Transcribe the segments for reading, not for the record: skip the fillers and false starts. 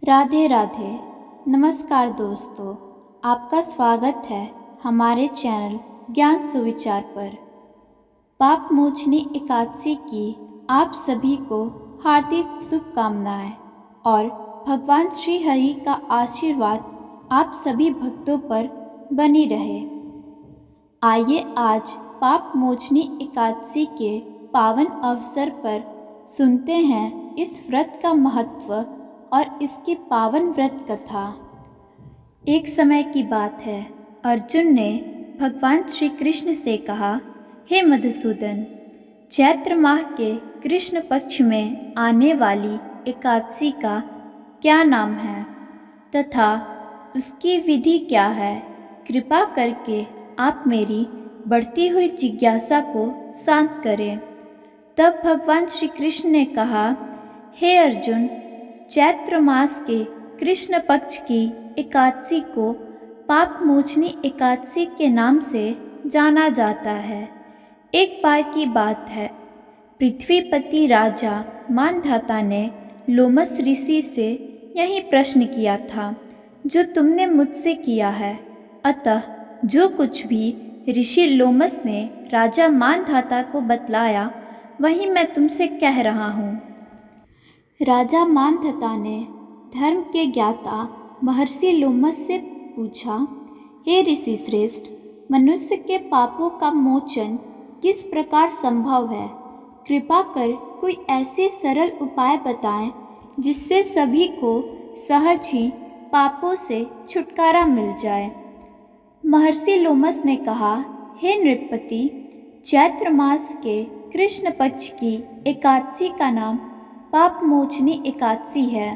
राधे राधे। नमस्कार दोस्तों, आपका स्वागत है हमारे चैनल ज्ञान सुविचार पर। पाप मोचनी एकादशी की आप सभी को हार्दिक शुभकामनाएं और भगवान श्री हरि का आशीर्वाद आप सभी भक्तों पर बनी रहे। आइए आज पाप मोचनी एकादशी के पावन अवसर पर सुनते हैं इस व्रत का महत्व और इसकी पावन व्रत कथा। एक समय की बात है, अर्जुन ने भगवान श्री कृष्ण से कहा, हे मधुसूदन, चैत्र माह के कृष्ण पक्ष में आने वाली एकादशी का क्या नाम है तथा उसकी विधि क्या है? कृपा करके आप मेरी बढ़ती हुई जिज्ञासा को शांत करें। तब भगवान श्री कृष्ण ने कहा, हे अर्जुन, चैत्र मास के कृष्ण पक्ष की एकादशी को पाप मोचनी एकादशी के नाम से जाना जाता है। एक बार की बात है, पृथ्वीपति राजा मानधाता ने लोमस ऋषि से यही प्रश्न किया था जो तुमने मुझसे किया है। अतः जो कुछ भी ऋषि लोमस ने राजा मानधाता को बतलाया वही मैं तुमसे कह रहा हूँ। राजा मानधाता ने धर्म के ज्ञाता महर्षि लोमस से पूछा, हे ऋषि श्रेष्ठ, मनुष्य के पापों का मोचन किस प्रकार संभव है? कृपा कर कोई ऐसे सरल उपाय बताएं जिससे सभी को सहज ही पापों से छुटकारा मिल जाए। महर्षि लोमस ने कहा, हे नृपति, चैत्र मास के कृष्ण पक्ष की एकादशी का नाम पाप मोचनी एकादशी है।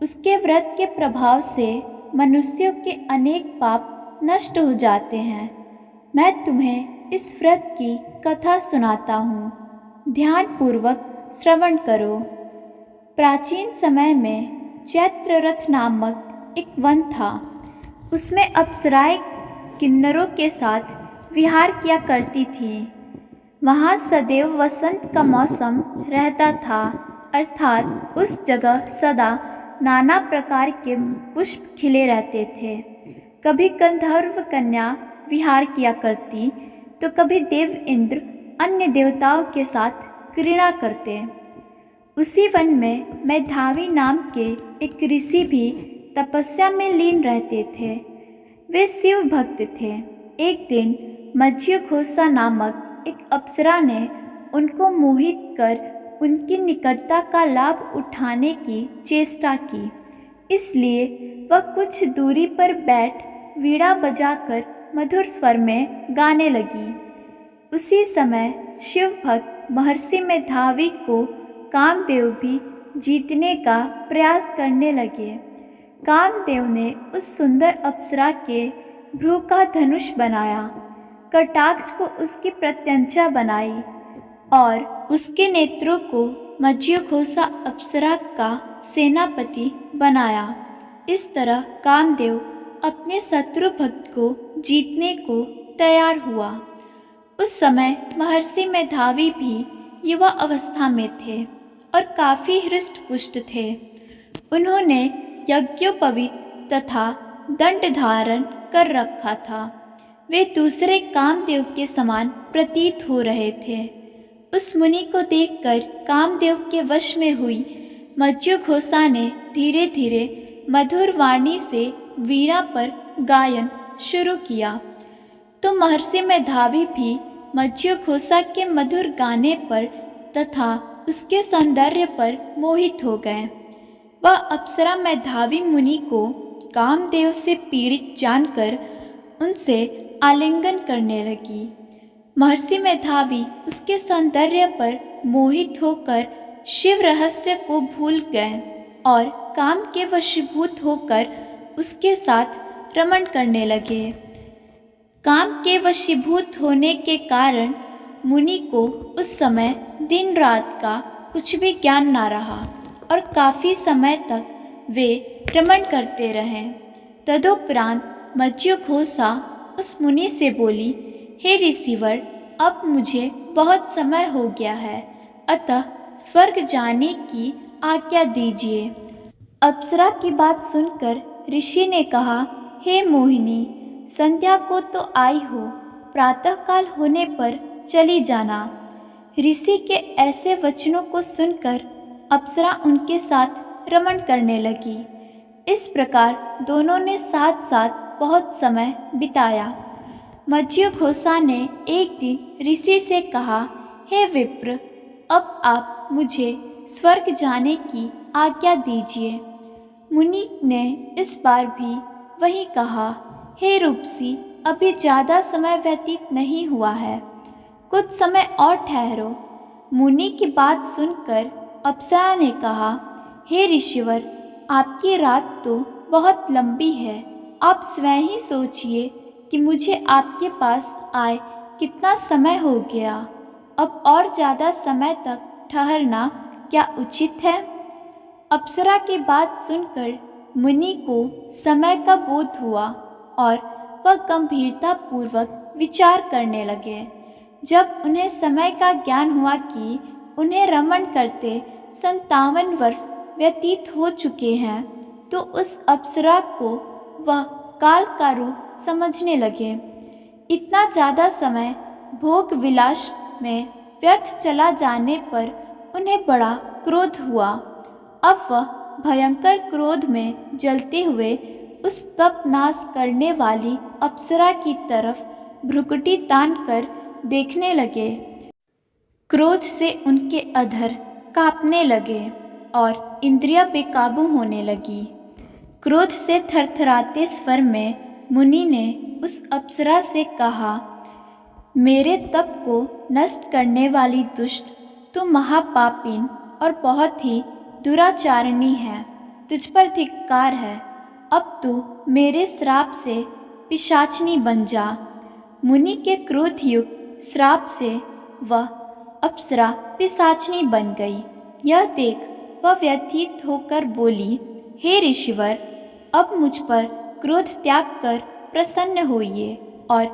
उसके व्रत के प्रभाव से मनुष्यों के अनेक पाप नष्ट हो जाते हैं। मैं तुम्हें इस व्रत की कथा सुनाता हूँ, ध्यानपूर्वक श्रवण करो। प्राचीन समय में चैत्र रथ नामक एक वन था। उसमें अप्सराएं किन्नरों के साथ विहार किया करती थीं। वहाँ सदैव वसंत का मौसम रहता था, अर्थात उस जगह सदा नाना प्रकार के पुष्प खिले रहते थे। कभी गंधर्व कन्या विहार किया करती तो कभी देव इंद्र अन्य देवताओं के साथ क्रीड़ा करते। उसी वन में मेधावी नाम के एक ऋषि भी तपस्या में लीन रहते थे। वे शिव भक्त थे। एक दिन मज्जुघोषा नामक एक अप्सरा ने उनको मोहित कर उनकी निकटता का लाभ उठाने की चेष्टा की। इसलिए वह कुछ दूरी पर बैठ वीणा बजाकर मधुर स्वर में गाने लगी। उसी समय शिव भक्त महर्षि मेधावी को कामदेव भी जीतने का प्रयास करने लगे। कामदेव ने उस सुंदर अप्सरा के भ्रू का धनुष बनाया, कटाक्ष को उसकी प्रत्यंचा बनाई और उसके नेत्रों को मज्जुघोषा अप्सरा का सेनापति बनाया। इस तरह कामदेव अपने शत्रु भक्त को जीतने को तैयार हुआ। उस समय महर्षि मेधावी भी युवा अवस्था में थे और काफ़ी हृष्ट पुष्ट थे। उन्होंने यज्ञोपवीत तथा दंड धारण कर रखा था। वे दूसरे कामदेव के समान प्रतीत हो रहे थे। उस मुनि को देखकर कामदेव के वश में हुई मज्जुघोषा ने धीरे धीरे मधुर वाणी से वीणा पर गायन शुरू किया तो महर्षि मेधावी भी मज्जुघोषा के मधुर गाने पर तथा उसके सौंदर्य पर मोहित हो गए। वह अप्सरा मेधावी मुनि को कामदेव से पीड़ित जानकर उनसे आलिंगन करने लगी। महर्षि मेधावी उसके सौंदर्य पर मोहित होकर शिव रहस्य को भूल गए और काम के वशीभूत होकर उसके साथ रमण करने लगे। काम के वशीभूत होने के कारण मुनि को उस समय दिन रात का कुछ भी ज्ञान ना रहा और काफ़ी समय तक वे रमण करते रहे। तदुपरांत मज्जुघोषा उस मुनि से बोली, हे ऋषिवर, अब मुझे बहुत समय हो गया है, अतः स्वर्ग जाने की आज्ञा दीजिए। अप्सरा की बात सुनकर ऋषि ने कहा, हे मोहिनी, संध्या को तो आई हो, प्रातःकाल होने पर चली जाना। ऋषि के ऐसे वचनों को सुनकर अप्सरा उनके साथ रमण करने लगी। इस प्रकार दोनों ने साथ साथ बहुत समय बिताया। मज्जुघोषा ने एक दिन ऋषि से कहा, हे विप्र, अब आप मुझे स्वर्ग जाने की आज्ञा दीजिए। मुनि ने इस बार भी वही कहा, हे रूपसी, अभी ज़्यादा समय व्यतीत नहीं हुआ है, कुछ समय और ठहरो। मुनि की बात सुनकर अप्सरा ने कहा, हे ऋषिवर, आपकी रात तो बहुत लंबी है, आप स्वयं ही सोचिए कि मुझे आपके पास आए कितना समय हो गया। अब और ज़्यादा समय तक ठहरना क्या उचित है? अप्सरा की बात सुनकर मुनि को समय का बोध हुआ और वह गंभीरतापूर्वक विचार करने लगे। जब उन्हें समय का ज्ञान हुआ कि उन्हें रमण करते 57 वर्ष व्यतीत हो चुके हैं, तो उस अप्सरा को वह काल का रूप समझने लगे। इतना ज़्यादा समय भोग विलास में व्यर्थ चला जाने पर उन्हें बड़ा क्रोध हुआ। अब वह भयंकर क्रोध में जलते हुए उस तप नाश करने वाली अप्सरा की तरफ भ्रुकुटी तान कर देखने लगे। क्रोध से उनके अधर कांपने लगे और इंद्रियां बेकाबू होने लगी। क्रोध से थरथराते स्वर में मुनि ने उस अप्सरा से कहा, मेरे तप को नष्ट करने वाली दुष्ट, तू महापापिन और बहुत ही दुराचारणी है, तुझ पर धिक्कार है। अब तू मेरे श्राप से पिशाचनी बन जा। मुनि के क्रोधयुक्त श्राप से वह अप्सरा पिशाचनी बन गई। यह देख वह व्यथित होकर बोली, हे ऋषिवर, अब मुझ पर क्रोध त्याग कर प्रसन्न होइए और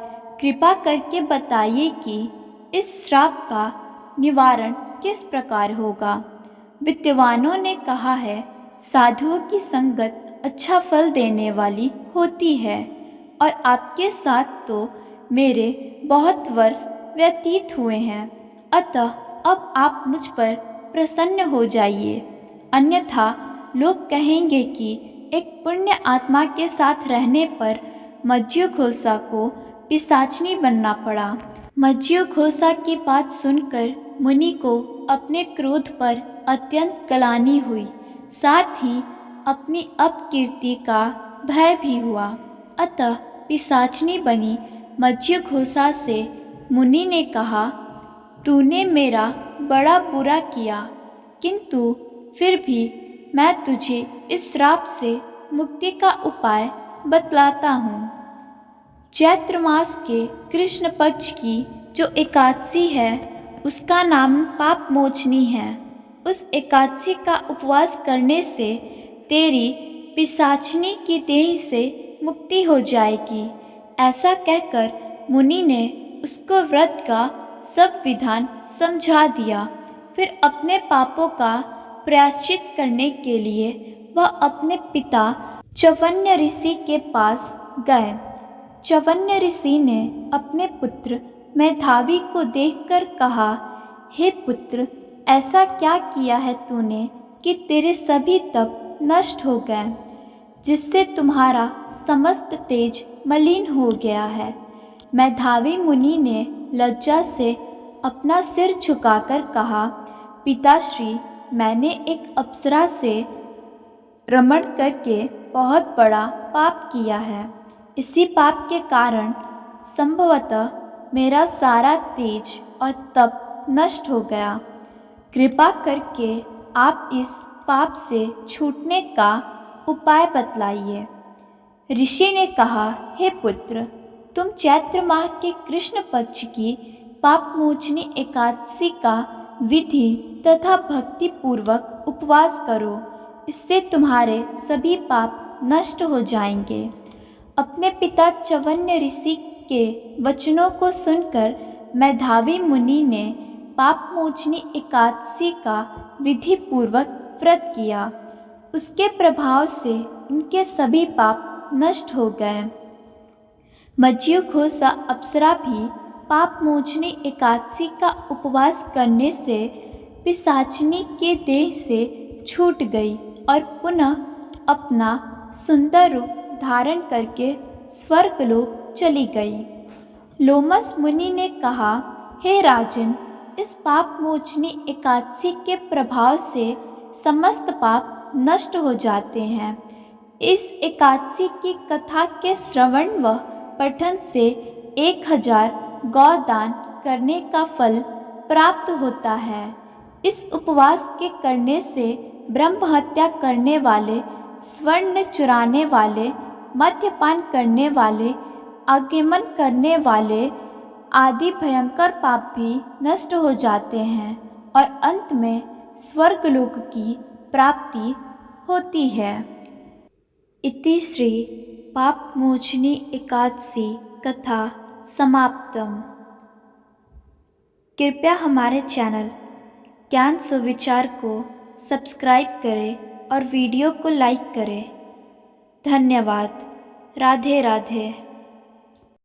कृपा करके बताइए कि इस श्राप का निवारण किस प्रकार होगा। विद्वानों ने कहा है, साधुओं की संगत अच्छा फल देने वाली होती है और आपके साथ तो मेरे बहुत वर्ष व्यतीत हुए हैं, अतः अब आप मुझ पर प्रसन्न हो जाइए, अन्यथा लोग कहेंगे कि एक पुण्य आत्मा के साथ रहने पर मज्जुघोषा को पिशाचनी बनना पड़ा। मज्जुघोषा की बात सुनकर मुनि को अपने क्रोध पर अत्यंत ग्लानि हुई, साथ ही अपनी अपकीर्ति का भय भी हुआ। अतः पिशाचनी बनी मज्जुघोषा से मुनि ने कहा, तूने मेरा बड़ा बुरा किया, किंतु फिर भी मैं तुझे इस श्राप से मुक्ति का उपाय बतलाता हूँ। चैत्र मास के कृष्ण पक्ष की जो एकादशी है, उसका नाम पाप मोचनी है। उस एकादशी का उपवास करने से तेरी पिशाचनी की देह से मुक्ति हो जाएगी। ऐसा कहकर मुनि ने उसको व्रत का सब विधान समझा दिया। फिर अपने पापों का प्रायश्चित करने के लिए वह अपने पिता च्यवन्य ऋषि के पास गए। च्यवन्य ऋषि ने अपने पुत्र मेधावी को देखकर कहा, हे पुत्र, ऐसा क्या किया है तूने कि तेरे सभी तप नष्ट हो गए, जिससे तुम्हारा समस्त तेज मलिन हो गया है। मेधावी मुनि ने लज्जा से अपना सिर झुकाकर कहा, पिताश्री, मैंने एक अप्सरा से रमण करके बहुत बड़ा पाप किया है। इसी पाप के कारण संभवतः मेरा सारा तेज और तप नष्ट हो गया। कृपा करके आप इस पाप से छूटने का उपाय बतलाइए। ऋषि ने कहा, हे पुत्र, तुम चैत्र माह के कृष्ण पक्ष की पाप मोचनी एकादशी का विधि तथा भक्ति पूर्वक उपवास करो, इससे तुम्हारे सभी पाप नष्ट हो जाएंगे। अपने पिता च्यवन्य ऋषि के वचनों को सुनकर मेधावी मुनि ने पाप मोचनी एकादशी का विधि पूर्वक व्रत किया। उसके प्रभाव से उनके सभी पाप नष्ट हो गए। मज्जूघोषा अप्सरा भी पाप मोचनी एकादशी का उपवास करने से पिशाचिनी के देह से छूट गई और पुनः अपना सुंदर रूप धारण करके स्वर्गलोक चली गई। लोमस मुनि ने कहा, हे राजन, इस पाप मोचनी एकादशी के प्रभाव से समस्त पाप नष्ट हो जाते हैं। इस एकादशी की कथा के श्रवण व पठन से 1000 गौदान करने का फल प्राप्त होता है। इस उपवास के करने से ब्रह्म हत्या करने वाले, स्वर्ण चुराने वाले, मद्यपान करने वाले, आगमन करने वाले आदि भयंकर पाप भी नष्ट हो जाते हैं और अंत में स्वर्गलोक की प्राप्ति होती है। इति श्री पापमोचनी एकादशी कथा समाप्तम। कृपया हमारे चैनल ज्ञान सुविचार को सब्सक्राइब करें और वीडियो को लाइक करें। धन्यवाद। राधे राधे।